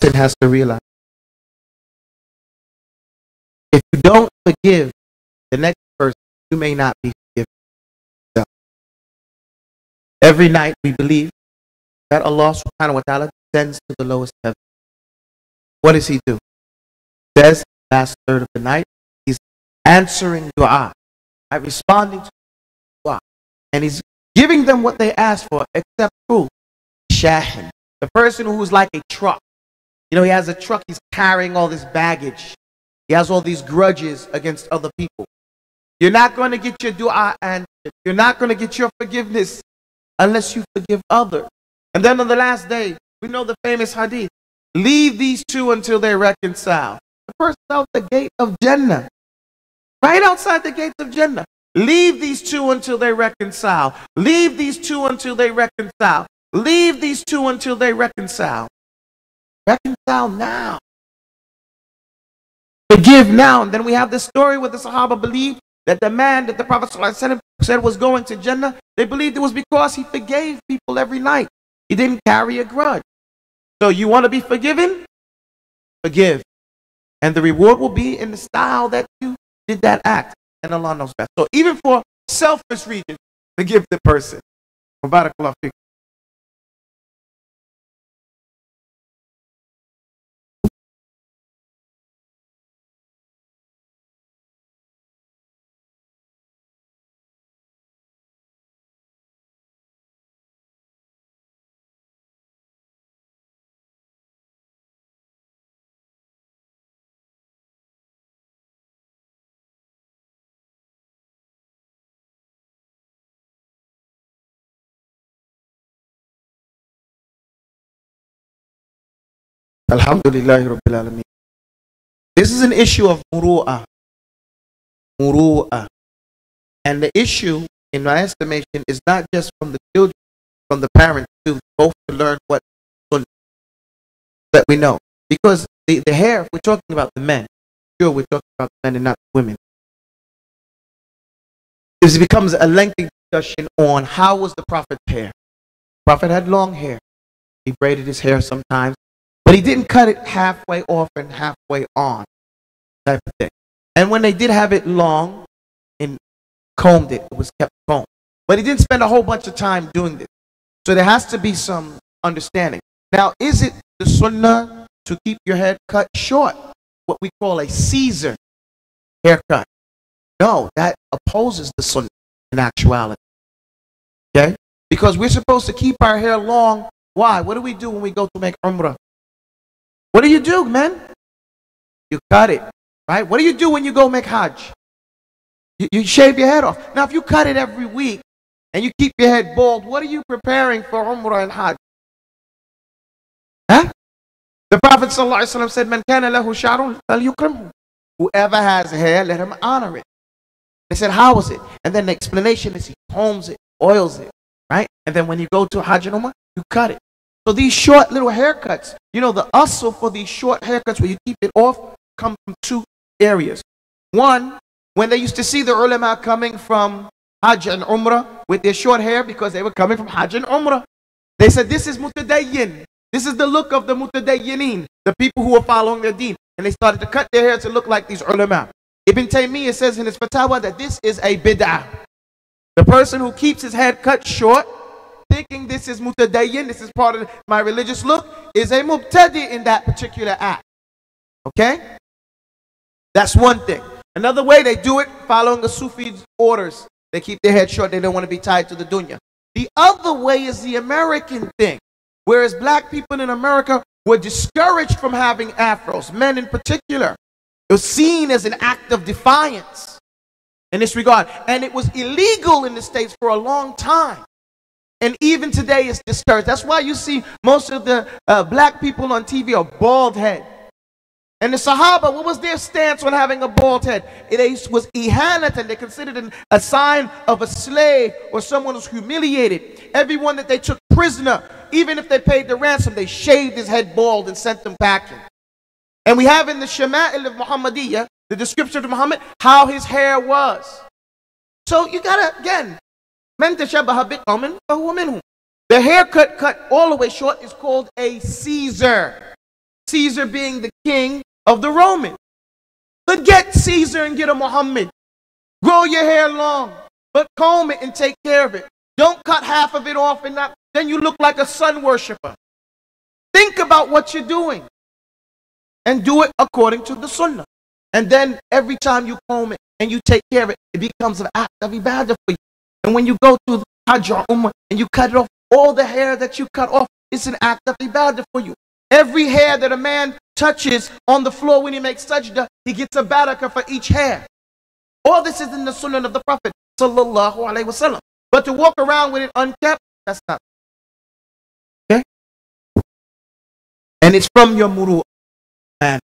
person has to realize, if you don't forgive the next person, you may not be forgiven. So, every night we believe that Allah subhanahu wa ta'ala descends to the lowest heaven. What does he do? He says, last third of the night, he's answering dua, right? Responding to dua. And he's giving them what they asked for, except who? Shahin. The person who's like a truck. You know, he has a truck, he's carrying all this baggage. He has all these grudges against other people. You're not going to get your dua answered. You're not going to get your forgiveness unless you forgive others. And then on the last day, we know the famous hadith. Leave these two until they reconcile. The person out the gate of Jannah. Right outside the gates of Jannah. Leave these two until they reconcile. Leave these two until they reconcile. Leave these two until they reconcile. Reconcile now. Forgive now. And then we have the story where the Sahaba believed that the man that the Prophet ﷺ said was going to Jannah, they believed it was because he forgave people every night. He didn't carry a grudge. So you want to be forgiven? Forgive. And the reward will be in the style that you did that act. And Allah knows best. So even for selfish reasons, forgive the person. Barakallahu feekum. Alhamdulillahi Rabbil Alameen. This is an issue of muru'ah. Muru'ah. And the issue, in my estimation, is not just from the children, from the parents too, both to learn what that we know. Because the hair, if we're talking about the men, sure we're talking about the men and not the women. This becomes a lengthy discussion on how was the Prophet's hair. The Prophet had long hair. He braided his hair sometimes. But he didn't cut it halfway off and halfway on, type of thing. And when they did have it long and combed it, it was kept combed. But he didn't spend a whole bunch of time doing this. So there has to be some understanding. Now, is it the sunnah to keep your head cut short? What we call a Caesar haircut. No, that opposes the sunnah in actuality. Okay? Because we're supposed to keep our hair long. Why? What do we do when we go to make umrah? What do you do, man? You cut it, right? What do you do when you go make hajj? You shave your head off. Now, if you cut it every week and you keep your head bald, what are you preparing for umrah and hajj? Huh? The Prophet ﷺ said, "Man kana lahu sha'run falyukrimhu." Whoever has hair, let him honor it. They said, how is it? And then the explanation is he combs it, oils it, right? And then when you go to hajj and umrah, you cut it. So these short little haircuts, you know, the asl for these short haircuts where you keep it off come from two areas. One, when they used to see the ulama coming from Hajj and Umrah with their short hair because they were coming from Hajj and Umrah, they said, this is mutadayyin. This is the look of the mutadayyinin, the people who are following their deen. And they started to cut their hair to look like these ulama. Ibn Taymiyyah says in his fatwa that this is a bid'ah. The person who keeps his head cut short, thinking this is mutadayyin, this is part of my religious look, is a mubtadi in that particular act. Okay? That's one thing. Another way they do it, following the Sufi's orders. They keep their head short, they don't want to be tied to the dunya. The other way is the American thing. Whereas black people in America were discouraged from having afros, men in particular. It was seen as an act of defiance in this regard. And it was illegal in the States for a long time. And even today it's discouraged. That's why you see most of the black people on TV are bald head. And the Sahaba, what was their stance on having a bald head? It was ihanat, and they considered it a sign of a slave or someone who's humiliated. Everyone that they took prisoner, even if they paid the ransom, they shaved his head bald and sent them packing. And we have in the Shama'il of Muhammadiyah, the description of Muhammad, how his hair was. So you gotta, again, man tashabbaha biqawmin fahuwa minhum. The haircut cut all the way short is called a Caesar. Caesar being the king of the Romans. Forget Caesar and get a Muhammad. Grow your hair long, but comb it and take care of it. Don't cut half of it off and not, then you look like a sun worshiper. Think about what you're doing and do it according to the sunnah. And then every time you comb it and you take care of it, it becomes an act of ibadah for you. And when you go to the Hajj or Umrah and you cut it off, all the hair that you cut off is an act of ibadah for you. Every hair that a man touches on the floor when he makes sajda, he gets a barakah for each hair. All this is in the sunnah of the Prophet sallallahu alaihi wasallam. But to walk around with it unkept, that's not. Okay? And it's from your muru, man.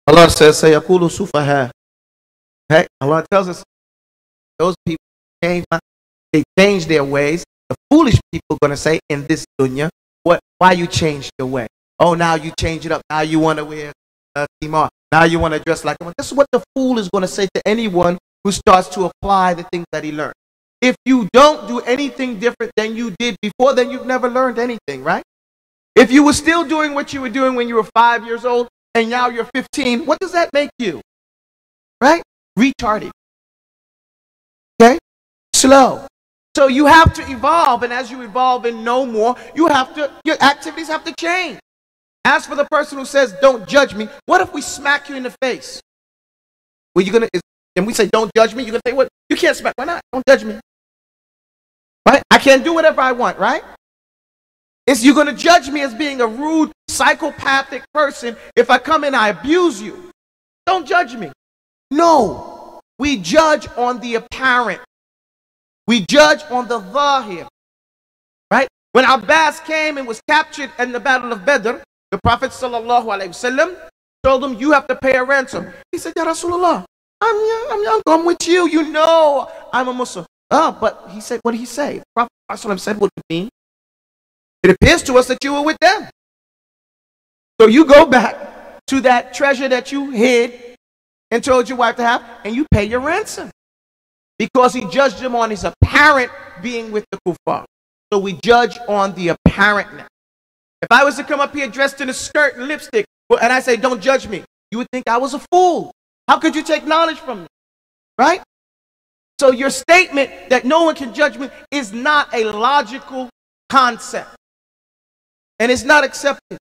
Allah says, "Sayaqulu sufaha." Hey, Allah tells us those people they change their ways. The foolish people are going to say in this dunya, why you changed your way? Oh, now you change it up. Now you want to wear timar. Now you want to dress like a woman. This is what the fool is going to say to anyone who starts to apply the things that he learned. If you don't do anything different than you did before, then you've never learned anything, right? If you were still doing what you were doing when you were 5 years old, and now you're 15, what does that make you? Right? Retarded. Okay? Slow. So you have to evolve, and as you evolve and know more, your activities have to change. As for the person who says, don't judge me, what if we smack you in the face? Well, and we say, don't judge me, you're going to say, what? You can't smack, why not? Don't judge me. Right? I can't do whatever I want, right? You're going to judge me as being a rude, psychopathic person if I come and I abuse you. Don't judge me. No. We judge on the apparent. We judge on the zahir. Right? When Abbas came and was captured in the Battle of Badr, the Prophet ﷺ told him, you have to pay a ransom. He said, Ya Rasulullah, I'm young, I'm with you. You know I'm a Muslim. But he said, what did he say? The Prophet ﷺ said, what it mean? It appears to us that you were with them. So you go back to that treasure that you hid and told your wife to have, and you pay your ransom. Because he judged him on his apparent being with the kuffar. So we judge on the apparentness. If I was to come up here dressed in a skirt and lipstick, and I say, don't judge me, you would think I was a fool. How could you take knowledge from me? Right? So your statement that no one can judge me is not a logical concept. And it's not accepted.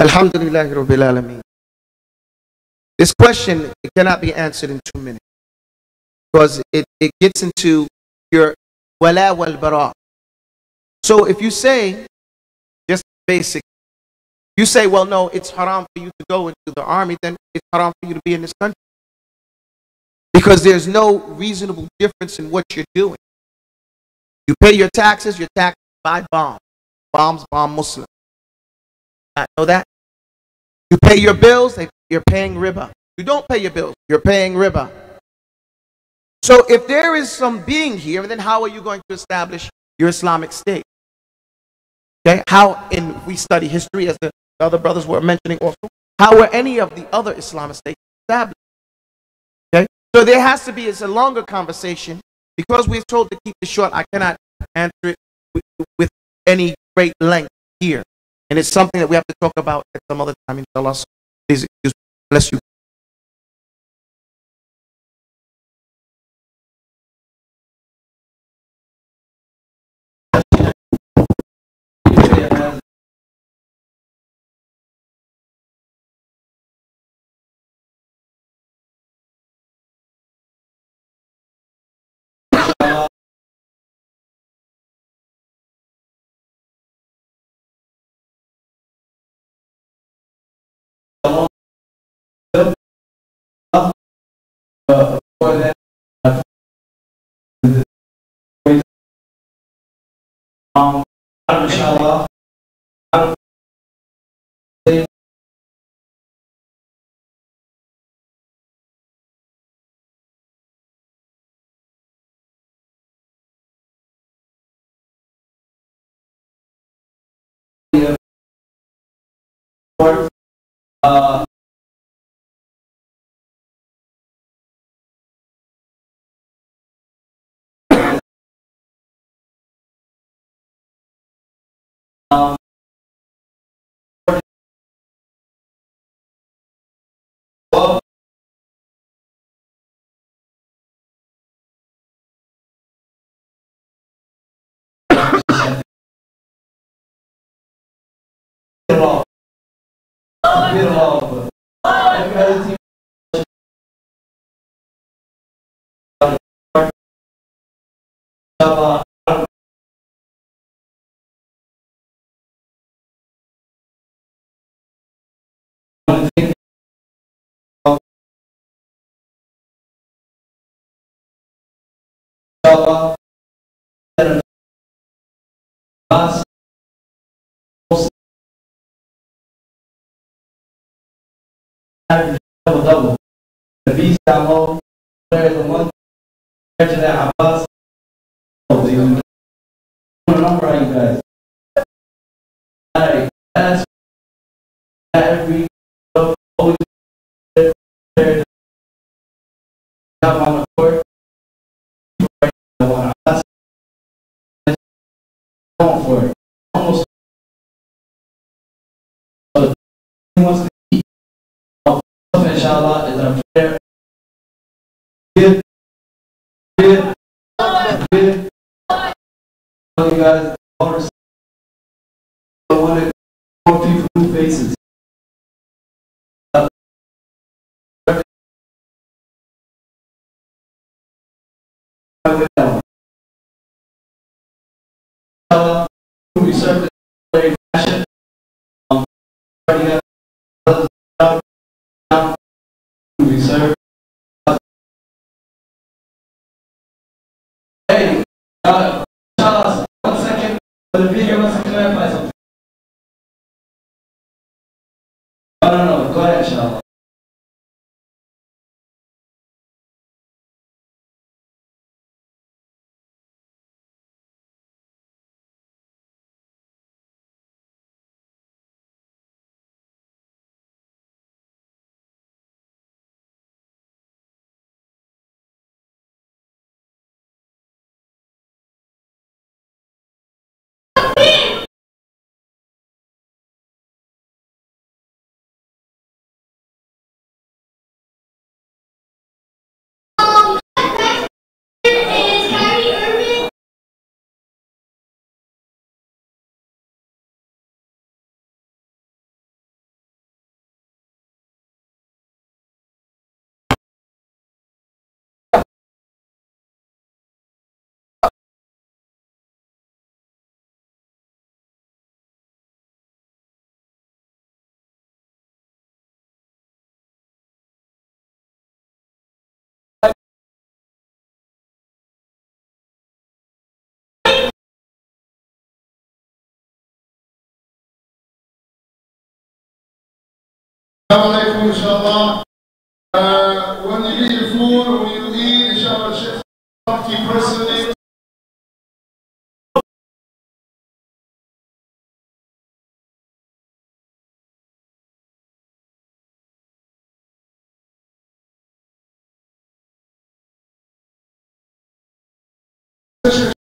Alhamdulillahi Rabbil Alameen. This question, it cannot be answered in 2 minutes. Because it gets into your wala wal bara. So if you say, just basic, you say, well, no, it's haram for you to go into the army, then it's haram for you to be in this country. Because there's no reasonable difference in what you're doing. You pay your taxes buy bombs. Bombs bomb Muslims. I know that. You pay your bills, you're paying riba. You don't pay your bills, you're paying riba. So if there is some being here, then how are you going to establish your Islamic state? Okay, we study history, as the other brothers were mentioning also, how were any of the other Islamic states established? Okay, so there has to be, it's a longer conversation. Because we're told to keep it short, I cannot answer it with any great length here. And it's something that we have to talk about at some other time, inshallah. Please excuse me. Bless you. inshallah. Double. The beast download, player of the month, President Abbas. Number are you guys? Alright, that's every always there on the court. Going for it. Almost so he wants to eat. Inshallah is our prayer. Good. You guys, I wanted more people faces. We serve this very passion. We serve. Hey, Charles, 1 second. The video wants to clarify something. No. Go ahead, Charles. Assalamu alaikum, inshallah. When you leave the food, when you eat, inshallah, Sheikh, talk to you personally.